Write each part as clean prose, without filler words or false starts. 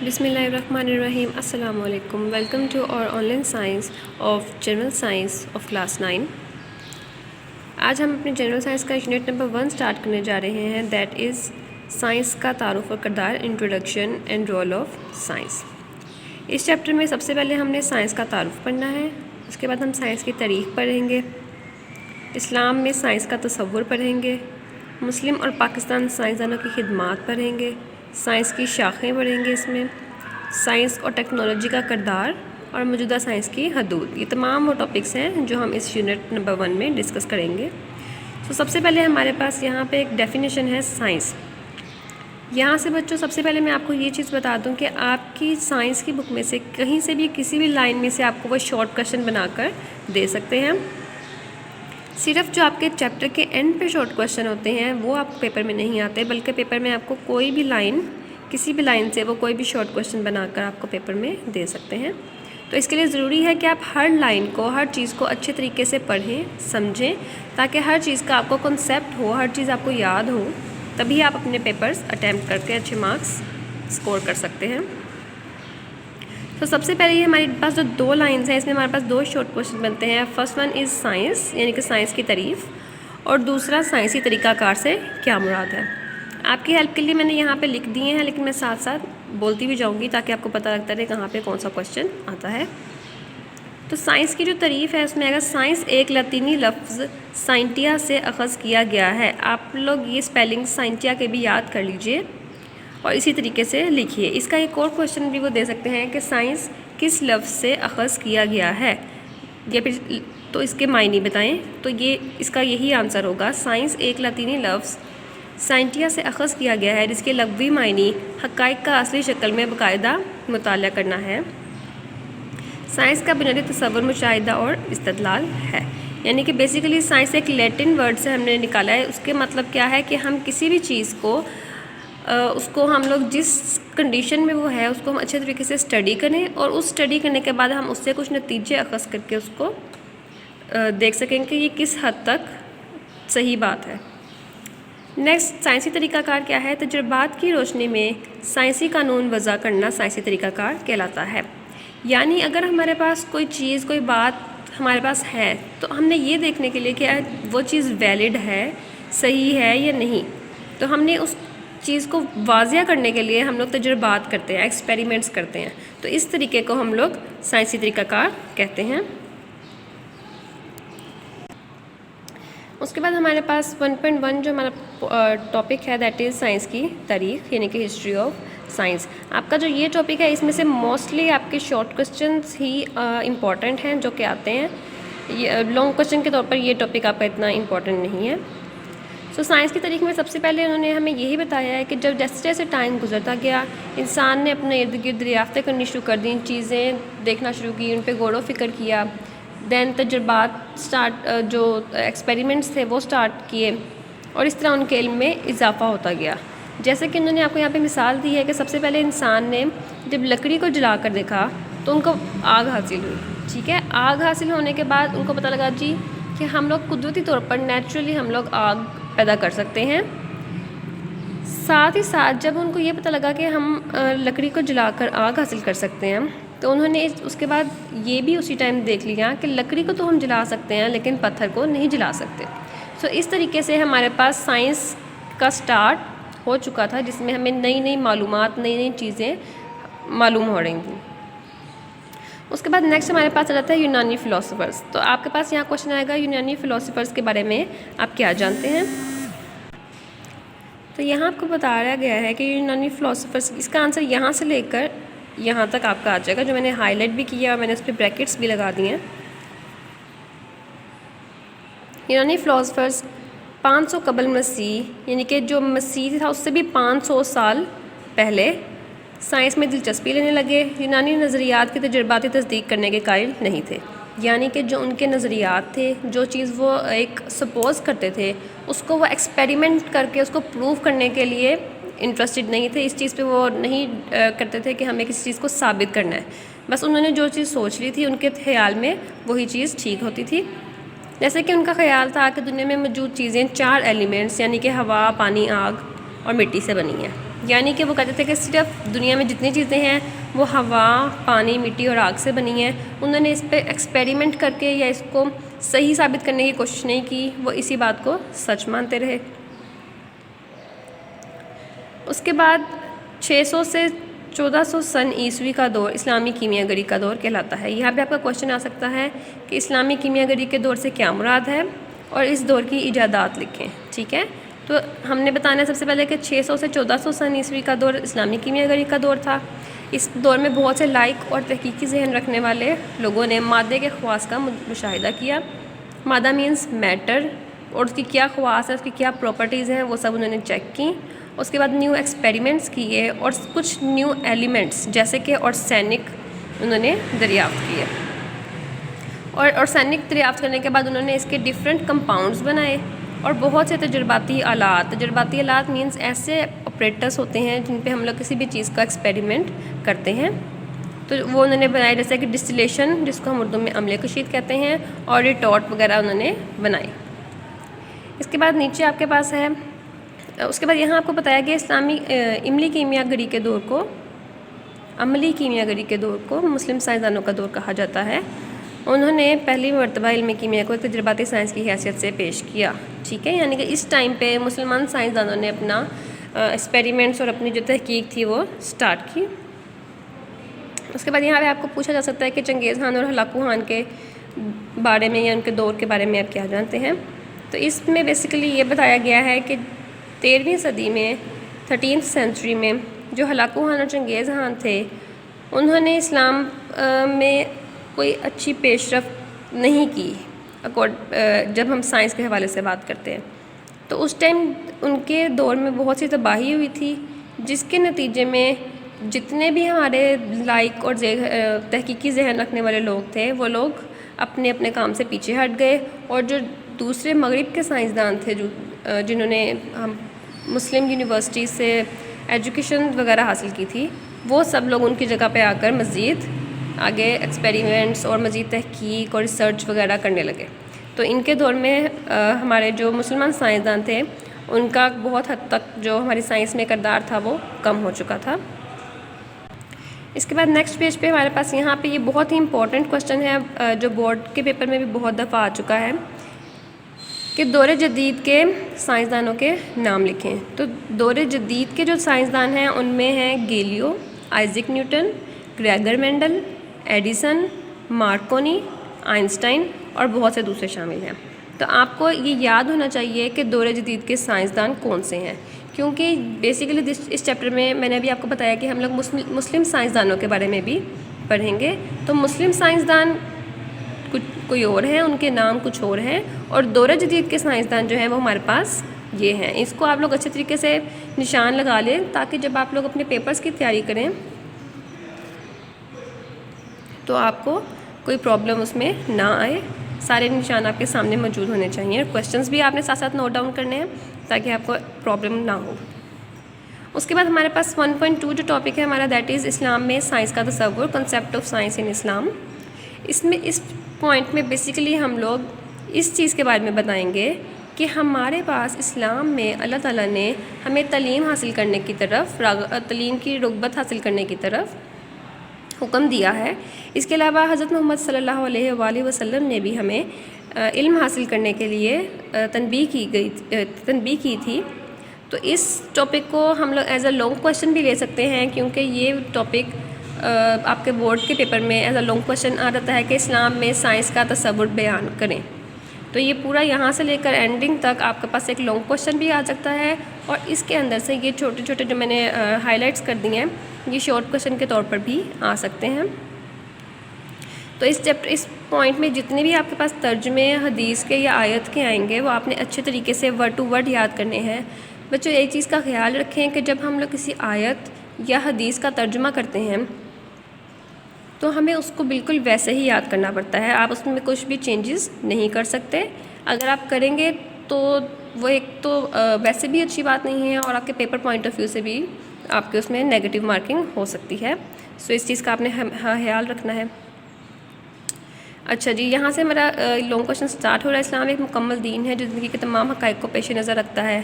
بسم اللہ الرحمن الرحیم. السلام علیکم. ویلکم ٹو اور on line science of general science of class 9. آج ہم اپنے جنرل سائنس کا یونٹ نمبر 1 اسٹارٹ کرنے جا رہے ہیں. دیٹ از سائنس کا تعارف اور کردار, introduction and role of science. اس چیپٹر میں سب سے پہلے ہم نے سائنس کا تعارف پڑھنا ہے. اس کے بعد ہم سائنس کی تاریخ پڑھیں گے. اسلام میں سائنس کا تصور پڑھیں گے. مسلم اور پاکستان سائنسدانوں کی خدمات پڑھیں گے. سائنس کی شاخیں پڑھیں گے. اس میں سائنس اور ٹیکنالوجی کا کردار اور موجودہ سائنس کی حدود, یہ تمام وہ ٹاپکس ہیں جو ہم اس یونٹ نمبر 1 میں ڈسکس کریں گے. سب سے پہلے ہمارے پاس یہاں پہ ایک ڈیفینیشن ہے سائنس. یہاں سے بچوں سب سے پہلے میں آپ کو یہ چیز بتا دوں کہ آپ کی سائنس کی بک میں سے کہیں سے بھی کسی بھی لائن میں سے آپ کو وہ شارٹ کویشچن بنا کر دے سکتے ہیں. صرف جو آپ کے چیپٹر کے اینڈ پہ شارٹ کویشچن ہوتے ہیں وہ آپ پیپر میں نہیں آتے, بلکہ پیپر میں آپ کو کوئی بھی لائن, کسی بھی لائن سے وہ کوئی بھی شارٹ کویشچن بنا کر آپ کو پیپر میں دے سکتے ہیں. تو اس کے لیے ضروری ہے کہ آپ ہر لائن کو, ہر چیز کو اچھے طریقے سے پڑھیں, سمجھیں, تاکہ ہر چیز کا آپ کو کنسیپٹ ہو, ہر چیز آپ کو یاد ہو, تبھی آپ اپنے پیپرز اٹیمپٹ کر کے اچھے مارکس اسکور کر سکتے ہیں. تو سب سے پہلے ہمارے پاس جو 2 لائنز ہیں, اس میں ہمارے پاس 2 شارٹ کویشچن بنتے ہیں. فرسٹ ون از سائنس, یعنی کہ سائنس کی تعریف, اور دوسرا سائنسی طریقہ کار سے کیا مراد ہے. آپ کی ہیلپ کے لیے میں نے یہاں پہ لکھ دیے ہیں, لیکن میں ساتھ ساتھ بولتی بھی جاؤں گی تاکہ آپ کو پتہ لگتا رہے کہاں پہ کون سا کویشچن آتا ہے. تو سائنس کی جو تعریف ہے اس میں اگر سائنس ایک لاطینی لفظ سائنٹیا سے اخذ کیا گیا ہے. آپ لوگ یہ اسپیلنگ سائنٹیا کے بھی یاد کر لیجئے اور اسی طریقے سے لکھیے. اس کا ایک اور کویشچن بھی وہ دے سکتے ہیں کہ سائنس کس لفظ سے اخذ کیا گیا ہے, یا پھر تو اس کے معنی بتائیں. تو یہ اس کا یہی آنسر ہوگا, سائنس ایک لاطینی لفظ سائنٹیا سے اخذ کیا گیا ہے جس کے لغوی معنی حقائق کا اصلی شکل میں باقاعدہ مطالعہ کرنا ہے. سائنس کا بنیادی تصور مشاہدہ اور استدلال ہے. یعنی کہ بیسیکلی سائنس ایک لیٹن ورڈ سے ہم نے نکالا ہے. اس کے مطلب کیا ہے کہ ہم کسی بھی چیز کو اس کو ہم لوگ جس کنڈیشن میں وہ ہے اس کو ہم اچھے طریقے سے اسٹڈی کریں, اور اس اسٹڈی کرنے کے بعد ہم اس سے کچھ نتیجے اخذ کر کے اس کو دیکھ سکیں کہ یہ کس حد تک صحیح بات ہے. نیکسٹ, سائنسی طریقہ کار کیا ہے. تجربات کی روشنی میں سائنسی قانون وضع کرنا سائنسی طریقہ کار کہلاتا ہے. یعنی اگر ہمارے پاس کوئی چیز, کوئی بات ہمارے پاس ہے, تو ہم نے یہ دیکھنے کے لیے کہ وہ چیز ویلڈ ہے, صحیح ہے یا نہیں, تو ہم نے اس چیز کو واضح کرنے کے لیے ہم لوگ تجربات کرتے ہیں, ایکسپیریمنٹس کرتے ہیں. تو اس طریقے کو ہم لوگ سائنسی طریقہ کار کہتے ہیں. اس کے بعد ہمارے پاس 1.1 جو ہمارا ٹاپک ہے دیٹ از سائنس کی تاریخ, یعنی کہ ہسٹری آف سائنس. آپ کا جو یہ ٹاپک ہے اس میں سے موسٹلی آپ کے شارٹ کویشچنس ہی امپورٹنٹ ہیں جو کہ آتے ہیں. لانگ کویشچن کے طور پر یہ ٹاپک آپ کا اتنا امپورٹنٹ نہیں ہے. سائنس کی تاریخ میں سب سے پہلے انہوں نے ہمیں یہی بتایا ہے کہ جب جیسے جیسے ٹائم گزرتا گیا, انسان نے اپنے ارد گرد دریافتیں کرنی شروع کر دیں, چیزیں دیکھنا شروع کی, ان پہ غور و فکر کیا. دین تجربات جو ایکسپیریمنٹس تھے وہ اسٹارٹ کیے, اور اس طرح ان کے علم میں اضافہ ہوتا گیا. جیسے کہ انہوں نے آپ کو یہاں پہ مثال دی ہے کہ سب سے پہلے انسان نے جب لکڑی کو جلا کر دیکھا تو ان کو آگ حاصل ہوئی. ٹھیک ہے, آگ حاصل ہونے کے بعد ان کو پتہ لگا جی کہ ہم لوگ قدرتی طور پر نیچرلی ہم لوگ آگ پیدا کر سکتے ہیں. ساتھ ہی ساتھ جب ان کو یہ پتہ لگا کہ ہم لکڑی کو جلا کر آگ حاصل کر سکتے ہیں, تو انہوں نے اس کے بعد یہ بھی اسی ٹائم دیکھ لیا کہ لکڑی کو تو ہم جلا سکتے ہیں لیکن پتھر کو نہیں جلا سکتے. اس طریقے سے ہمارے پاس سائنس کا سٹارٹ ہو چکا تھا, جس میں ہمیں نئی نئی معلومات, نئی نئی چیزیں معلوم ہو رہی تھیں. اس کے بعد نیکسٹ ہمارے پاس آ جاتا ہے یونانی فلاسفرز. تو آپ کے پاس یہاں کویشچن آئے گا یونانی فلاسفرز کے بارے میں آپ کیا جانتے ہیں. تو یہاں آپ کو بتایا گیا ہے کہ یونانی فلاسفرز, اس کا آنسر یہاں سے لے کر یہاں تک آپ کا آ جائے گا, جو میں نے ہائی لائٹ بھی کیا اور میں نے اس پہ بریکٹس بھی لگا دیے ہیں. یونانی فلاسفرز 500 قبل مسیح, یعنی کہ جو مسیح تھا اس سے بھی 500 سال پہلے سائنس میں دلچسپی لینے لگے. یونانی نظریات کی تجرباتی تصدیق کرنے کے قائل نہیں تھے. یعنی کہ جو ان کے نظریات تھے, جو چیز وہ ایک سپوز کرتے تھے, اس کو وہ ایکسپیریمنٹ کر کے اس کو پروو کرنے کے لیے انٹرسٹڈ نہیں تھے. اس چیز پہ وہ نہیں کرتے تھے کہ ہمیں کسی چیز کو ثابت کرنا ہے. بس انہوں نے جو چیز سوچ لی تھی ان کے خیال میں وہی چیز ٹھیک ہوتی تھی. جیسے کہ ان کا خیال تھا کہ دنیا میں موجود چیزیں 4 ایلیمنٹس, یعنی کہ ہوا, پانی, آگ اور مٹی سے بنی ہیں. یعنی کہ وہ کہتے تھے کہ صرف دنیا میں جتنی چیزیں ہیں وہ ہوا، پانی، مٹی اور آگ سے بنی ہیں. انہوں نے اس پہ ایکسپیریمنٹ کر کے یا اس کو صحیح ثابت کرنے کی کوشش نہیں کی، وہ اسی بات کو سچ مانتے رہے. اس کے بعد 600 سے 1400 سن عیسوی کا دور اسلامی کیمیا گری کا دور کہلاتا ہے. یہاں پہ آپ کا کوشچن آ سکتا ہے کہ اسلامی کیمیا گری کے دور سے کیا مراد ہے اور اس دور کی ایجادات لکھیں. ٹھیک ہے، تو ہم نے بتانا ہے سب سے پہلے کہ 600 سے 1400 سن عیسوی کا دور اسلامی کیمیا گری کا دور تھا. اس دور میں بہت سے لائق اور تحقیقی ذہن رکھنے والے لوگوں نے مادے کے خواص کا مشاہدہ کیا. مادہ مینس میٹر، اور اس کی کیا خواص ہے، اس کی کیا پراپرٹیز ہیں، وہ سب انہوں نے چیک کی. اس کے بعد نیو ایکسپیریمنٹس کیے اور کچھ نیو ایلیمنٹس جیسے کہ آرسینک انہوں نے دریافت کیے. اور آرسینک دریافت کرنے کے بعد انہوں نے اس کے ڈفرینٹ کمپاؤنڈز بنائے اور بہت سے تجرباتی آلات مینس ایسے آپریٹرس ہوتے ہیں جن پہ ہم لوگ کسی بھی چیز کا ایکسپیریمنٹ کرتے ہیں. تو وہ انہوں نے بنائے جیسے کہ ڈسٹیلیشن، جس کو ہم اردو میں عملے کشید کہتے ہیں، اور ریٹارٹ وغیرہ انہوں نے بنائی. اس کے بعد نیچے آپ کے پاس ہے، اس کے بعد یہاں آپ کو بتایا گیا اسلامی عملی کیمیا گری کے دور کو مسلم سائنسدانوں کا دور کہا جاتا ہے. انہوں نے پہلی مرتبہ علم کیمیا کو ایک تجرباتی سائنس کی حیثیت سے پیش کیا. ٹھیک ہے، یعنی کہ اس ٹائم پہ مسلمان سائنسدانوں نے اپنا ایکسپیریمنٹس اور اپنی جو تحقیق تھی وہ سٹارٹ کی. اس کے بعد یہاں پہ آپ کو پوچھا جا سکتا ہے کہ چنگیز خان اور ہلاکو خان کے بارے میں یا ان کے دور کے بارے میں آپ کیا جانتے ہیں. تو اس میں بیسیکلی یہ بتایا گیا ہے کہ 13ویں صدی میں 13th سینچری میں جو ہلاکو خان اور چنگیز خان تھے، انہوں نے اسلام میں کوئی اچھی پیش رفت نہیں کی جب ہم سائنس کے حوالے سے بات کرتے ہیں. تو اس ٹائم ان کے دور میں بہت سی تباہی ہوئی تھی، جس کے نتیجے میں جتنے بھی ہمارے لائق اور تحقیقی ذہن رکھنے والے لوگ تھے وہ لوگ اپنے اپنے کام سے پیچھے ہٹ گئے، اور جو دوسرے مغرب کے سائنسدان تھے جنہوں نے ہم مسلم یونیورسٹی سے ایجوکیشن وغیرہ حاصل کی تھی، وہ سب لوگ ان کی جگہ پہ آ کر مزید آگے ایکسپیریمنٹس اور مزید تحقیق اور ریسرچ وغیرہ کرنے لگے. تو ان کے دور میں ہمارے جو مسلمان سائنسدان تھے ان کا بہت حد تک جو ہماری سائنس میں کردار تھا وہ کم ہو چکا تھا. اس کے بعد نیکسٹ پیج پہ ہمارے پاس یہاں پہ یہ بہت ہی امپورٹنٹ کویشچن ہے جو بورڈ کے پیپر میں بھی بہت دفعہ آ چکا ہے کہ دور جدید کے سائنسدانوں کے نام لکھیں. تو دور جدید کے جو سائنسدان ہیں ان میں ہیں گیلیو، Isaac Newton, Gregor Mendel, Edison, Marconi, Einstein اور بہت سے دوسرے شامل ہیں. تو آپ کو یہ یاد ہونا چاہیے کہ دور جدید کے سائنسدان کون سے ہیں، کیونکہ بیسیکلی اس چیپٹر میں نے ابھی آپ کو بتایا کہ ہم لوگ مسلم سائنسدانوں کے بارے میں بھی پڑھیں گے. تو مسلم سائنسدان کوئی اور ہیں، ان کے نام کچھ اور ہیں، اور دور جدید کے سائنسدان جو ہیں وہ ہمارے پاس یہ ہیں. اس کو آپ لوگ اچھے طریقے سے نشان لگا لیں تاکہ جب آپ لوگ اپنے پیپرز کی تیاری کریں تو آپ کو کوئی پرابلم اس میں نہ آئے. سارے نشان آپ کے سامنے موجود ہونے چاہیے، اور کویشچنس بھی آپ نے ساتھ ساتھ نوٹ ڈاؤن کرنے ہیں تاکہ آپ کو پرابلم نہ ہو. اس کے بعد ہمارے پاس 1.2 جو ٹاپک ہے ہمارا دیٹ از اسلام میں سائنس کا تصور، concept of science in Islam. اس پوائنٹ میں بیسیکلی ہم لوگ اس چیز کے بارے میں بتائیں گے کہ ہمارے پاس اسلام میں اللہ تعالیٰ نے ہمیں تعلیم حاصل کرنے کی طرف، تعلیم کی رغبت حاصل کرنے کی طرف حکم دیا ہے. اس کے علاوہ حضرت محمد صلی اللہ علیہ وآلہ وسلم نے بھی ہمیں علم حاصل کرنے کے لیے تنبیہ کی تھی. تو اس ٹاپک کو ہم لوگ ایز اے لانگ کویشچن بھی لے سکتے ہیں، کیونکہ یہ ٹاپک آپ کے بورڈ کے پیپر میں ایز اے لانگ کویشچن آ جاتا ہے کہ اسلام میں سائنس کا تصور بیان کریں. تو یہ پورا یہاں سے لے کر اینڈنگ تک آپ کے پاس ایک لانگ کویشچن بھی آ سکتا ہے، اور اس کے اندر سے یہ چھوٹے چھوٹے جو میں نے ہائی لائٹس کر دی ہیں یہ شارٹ کویشچن کے طور پر بھی آ سکتے ہیں. تو اس پوائنٹ میں جتنے بھی آپ کے پاس ترجمے حدیث کے یا آیت کے آئیں گے وہ آپ نے اچھے طریقے سے ورڈ ٹو ورڈ یاد کرنے ہیں. بچوں ایک چیز کا خیال رکھیں کہ جب ہم لوگ کسی آیت یا حدیث کا ترجمہ کرتے ہیں تو ہمیں اس کو بالکل ویسے ہی یاد کرنا پڑتا ہے. آپ اس میں کچھ بھی چینجز نہیں کر سکتے. اگر آپ کریں گے تو وہ ایک تو ویسے بھی اچھی بات نہیں ہے، اور آپ کے پیپر پوائنٹ آف ویو سے بھی آپ کے اس میں نیگیٹو مارکنگ ہو سکتی ہے. سو اس چیز کا آپ نے خیال رکھنا ہے. اچھا جی، یہاں سے میرا لانگ کویشچن سٹارٹ ہو رہا ہے. اسلام ایک مکمل دین ہے جو زندگی کے تمام حقائق کو پیش نظر رکھتا ہے.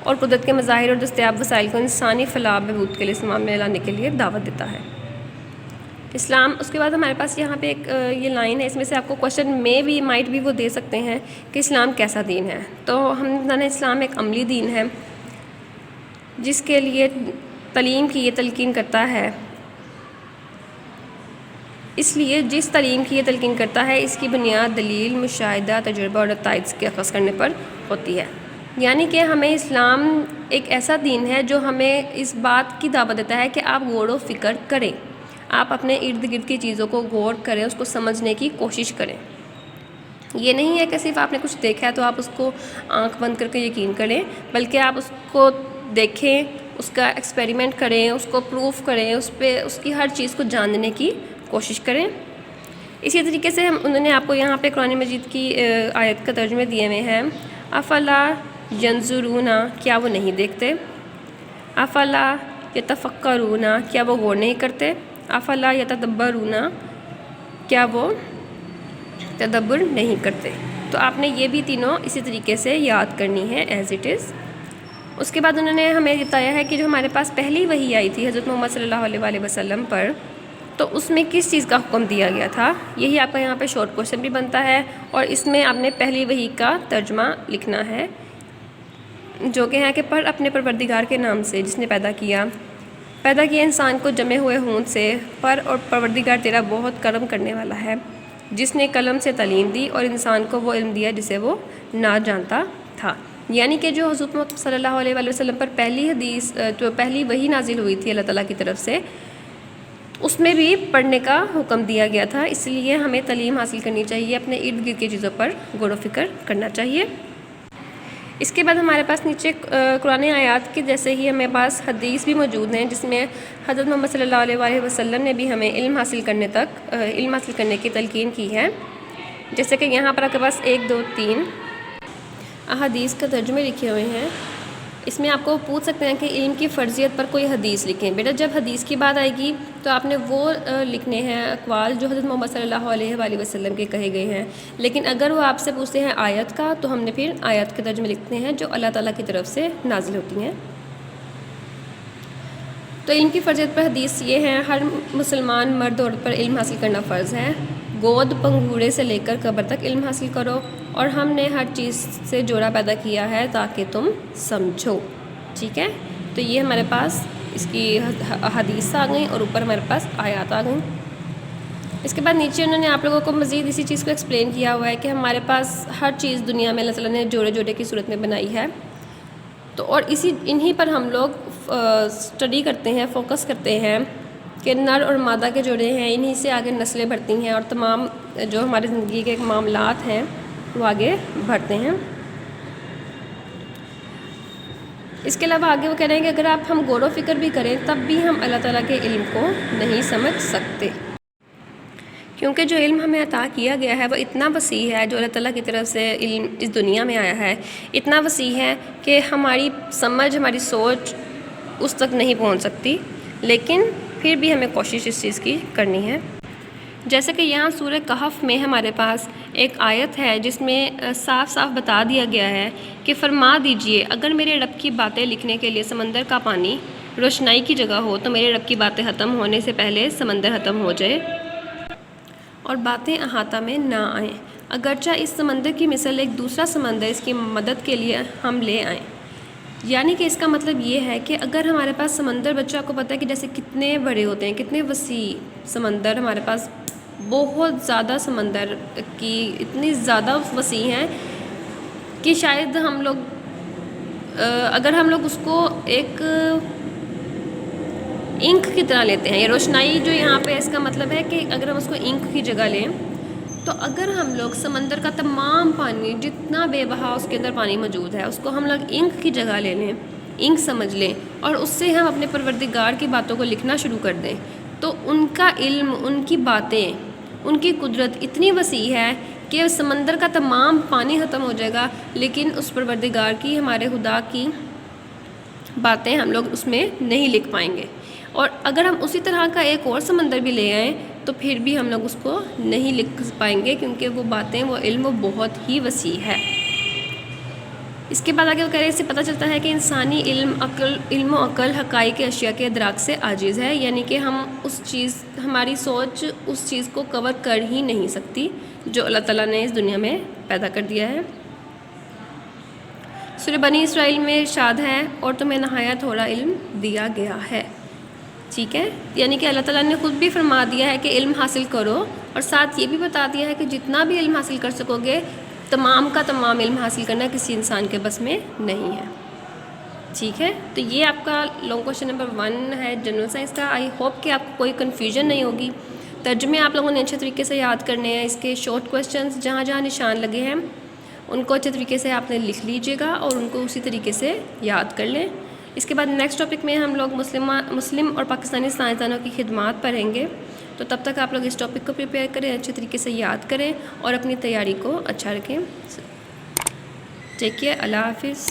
اور قدرت کے مظاہر اور دستیاب وسائل کو انسانی فلاح بہبود کے لیے استعمال میں لانے کے لیے دعوت دیتا ہے اسلام۔ اس کے بعد ہمارے پاس یہاں پہ ایک یہ لائن ہے، اس میں سے آپ کو کوشچن میں بھی مائٹ بھی وہ دے سکتے ہیں کہ اسلام کیسا دین ہے۔ تو ہم نے اسلام ایک عملی دین ہے جس کے لیے تعلیم کی یہ تلقین کرتا ہے، اس لیے جس تعلیم کی یہ تلقین کرتا ہے اس کی بنیاد دلیل، مشاہدہ، تجربہ اور نتائج کے اخذ کرنے پر ہوتی ہے۔ یعنی کہ ہمیں اسلام ایک ایسا دین ہے جو ہمیں اس بات کی دعوت دیتا ہے کہ آپ غور و فکر کریں، آپ اپنے ارد گرد کی چیزوں کو غور کریں، اس کو سمجھنے کی کوشش کریں۔ یہ نہیں ہے کہ صرف آپ نے کچھ دیکھا ہے تو آپ اس کو آنکھ بند کر کے یقین کریں، بلکہ آپ اس کو دیکھیں، اس کا ایکسپیریمنٹ کریں، اس کو پروف کریں، اس کی ہر چیز کو جاننے کی کوشش کریں۔ اسی طریقے سے انہوں نے آپ کو یہاں پہ قرآن مجید کی آیت کا ترجمے دیے ہوئے ہیں۔ افلا ینظرون، کیا وہ نہیں دیکھتے؟ افلا یتفکرون، کیا وہ غور نہیں کرتے؟ افلا یتدبرون، کیا وہ تدبر نہیں کرتے؟ تو آپ نے یہ بھی تینوں اسی طریقے سے یاد کرنی ہے ایز اٹ از۔ اس کے بعد انہوں نے ہمیں بتایا ہے کہ جو ہمارے پاس پہلی وحی آئی تھی حضرت محمد صلی اللہ علیہ وآلہ وسلم پر، تو اس میں کس چیز کا حکم دیا گیا تھا؟ یہی آپ کا یہاں پہ شارٹ کوشچن بھی بنتا ہے، اور اس میں آپ نے پہلی وحی کا ترجمہ لکھنا ہے جو کہ ہے کہ پر اپنے پروردگار کے نام سے جس نے پیدا کیا انسان کو جمے ہوئے ہون سے، پر اور پروردگار تیرا بہت کرم کرنے والا ہے جس نے قلم سے تعلیم دی اور انسان کو وہ علم دیا جسے وہ نہ جانتا تھا۔ یعنی کہ جو حضرت محمد صلی اللہ علیہ وآلہ وسلم پر پہلی وحی نازل ہوئی تھی اللہ تعالیٰ کی طرف سے، اس میں بھی پڑھنے کا حکم دیا گیا تھا، اس لیے ہمیں تعلیم حاصل کرنی چاہیے، اپنے ارد گرد کی چیزوں پر غور و فکر کرنا چاہیے۔ اس کے بعد ہمارے پاس نیچے قرآن آیات کے جیسے ہی ہمیں پاس حدیث بھی موجود ہیں جس میں حضرت محمد صلی اللہ علیہ وآلہ وسلم نے بھی ہمیں علم حاصل کرنے کی تلقین کی ہے۔ جیسے کہ یہاں پر آپ کے پاس 1 2 3 احادیث کا ترجمے لکھے ہوئے ہیں۔ اس میں آپ کو پوچھ سکتے ہیں کہ علم کی فرضیت پر کوئی حدیث لکھیں۔ بیٹا جب حدیث کی بات آئے گی تو آپ نے وہ لکھنے ہیں اقوال جو حضرت محمد صلی اللہ علیہ وآلہ وسلم کے کہے گئے ہیں، لیکن اگر وہ آپ سے پوچھتے ہیں آیت کا تو ہم نے پھر آیت کے ترجمے لکھتے ہیں جو اللہ تعالیٰ کی طرف سے نازل ہوتی ہیں۔ تو علم کی فرضیت پر حدیث یہ ہے، ہر مسلمان مرد عورت پر علم حاصل کرنا فرض ہے، گود پنگھوڑے سے لے کر قبر تک علم حاصل کرو، اور ہم نے ہر چیز سے جوڑا پیدا کیا ہے تاکہ تم سمجھو۔ ٹھیک ہے، تو یہ ہمارے پاس اس کی حدیث آ گئیں اور اوپر ہمارے پاس آیات آ گئیں۔ اس کے بعد نیچے انہوں نے آپ لوگوں کو مزید اسی چیز کو ایکسپلین کیا ہوا ہے کہ ہمارے پاس ہر چیز دنیا میں اللہ تعالیٰ نے جوڑے جوڑے کی صورت میں بنائی ہے، تو اور انہی پر ہم لوگ اسٹڈی کرتے ہیں، فوکس کرتے ہیں کہ نر اور مادہ کے جوڑے ہیں، انہی سے آگے نسلیں بڑھتی ہیں اور تمام جو ہماری زندگی کے معاملات ہیں وہ آگے بڑھتے ہیں۔ اس کے علاوہ آگے وہ کہہ رہے ہیں کہ اگر ہم غور و فکر بھی کریں تب بھی ہم اللہ تعالیٰ کے علم کو نہیں سمجھ سکتے، کیونکہ جو علم ہمیں عطا کیا گیا ہے وہ اتنا وسیع ہے، جو اللہ تعالیٰ کی طرف سے علم اس دنیا میں آیا ہے اتنا وسیع ہے کہ ہماری سمجھ، ہماری سوچ اس تک نہیں پہنچ سکتی، لیکن پھر بھی ہمیں کوشش اس چیز کی کرنی ہے۔ جیسے کہ یہاں سورہ کہف میں ہمارے پاس ایک آیت ہے جس میں صاف صاف بتا دیا گیا ہے کہ فرما دیجئے اگر میرے رب کی باتیں لکھنے کے لیے سمندر کا پانی روشنائی کی جگہ ہو تو میرے رب کی باتیں ختم ہونے سے پہلے سمندر ختم ہو جائے اور باتیں احاطہ میں نہ آئیں، اگرچہ اس سمندر کی مثل ایک دوسرا سمندر اس کی مدد کے لیے ہم لے آئیں۔ یعنی کہ اس کا مطلب یہ ہے کہ اگر ہمارے پاس سمندر، بچہ آپ کو پتہ ہے کہ جیسے کتنے بڑے ہوتے ہیں، کتنے وسیع سمندر ہمارے پاس، بہت زیادہ سمندر کی اتنی زیادہ وسیع ہیں کہ شاید ہم لوگ اگر ہم لوگ اس کو ایک انک کی طرح لیتے ہیں، یا روشنائی جو یہاں پہ اس کا مطلب ہے کہ اگر ہم اس کو انک کی جگہ لیں، تو اگر ہم لوگ سمندر کا تمام پانی جتنا بے بہا اس کے اندر پانی موجود ہے اس کو ہم لوگ انک کی جگہ لے لیں، انک سمجھ لیں، اور اس سے ہم اپنے پروردگار کی باتوں کو لکھنا شروع کر دیں، تو ان کا علم، ان کی باتیں، ان کی قدرت اتنی وسیع ہے کہ سمندر کا تمام پانی ختم ہو جائے گا، لیکن اس پروردگار کی، ہمارے خدا کی باتیں ہم لوگ اس میں نہیں لکھ پائیں گے۔ اور اگر ہم اسی طرح کا ایک اور سمندر بھی لے آئیں تو پھر بھی ہم لوگ اس کو نہیں لکھ پائیں گے، کیونکہ وہ باتیں، وہ علم وہ بہت ہی وسیع ہے۔ اس کے بعد آگے وہ کہہ رہے ہیں اس سے پتہ چلتا ہے کہ انسانی علم و عقل حقائق اشیاء کے ادراک سے عاجز ہے، یعنی کہ ہماری سوچ اس چیز کو کور کر ہی نہیں سکتی جو اللہ تعالیٰ نے اس دنیا میں پیدا کر دیا ہے۔ سورہ بنی اسرائیل میں ارشاد ہے اور تمہیں نہایت تھوڑا علم دیا گیا ہے، ٹھیک ہے، یعنی کہ اللہ تعالیٰ نے خود بھی فرما دیا ہے کہ علم حاصل کرو، اور ساتھ یہ بھی بتا دیا ہے کہ جتنا بھی علم حاصل کر سکو گے تمام کا تمام علم حاصل کرنا کسی انسان کے بس میں نہیں ہے، ٹھیک ہے۔ تو یہ آپ کا لانگ کویشچن نمبر 1 ہے جنرل سائنس کا۔ آئی ہوپ کہ آپ کو کوئی کنفیوژن نہیں ہوگی۔ ترجمے آپ لوگوں نے اچھے طریقے سے یاد کرنے ہیں، اس کے شارٹ کویشچنز جہاں جہاں نشان لگے ہیں ان کو اچھے طریقے سے آپ نے لکھ لیجیے گا اور ان کو اسی طریقے سے یاد کر لیں۔ اس کے بعد نیکسٹ ٹاپک میں ہم لوگ مسلم اور پاکستانی سائنسدانوں کی خدمات پڑھیں گے، تو تب تک آپ لوگ اس ٹاپک کو پریپیئر کریں، اچھے طریقے سے یاد کریں اور اپنی تیاری کو اچھا رکھیں۔ ٹیک کیئر، اللہ حافظ۔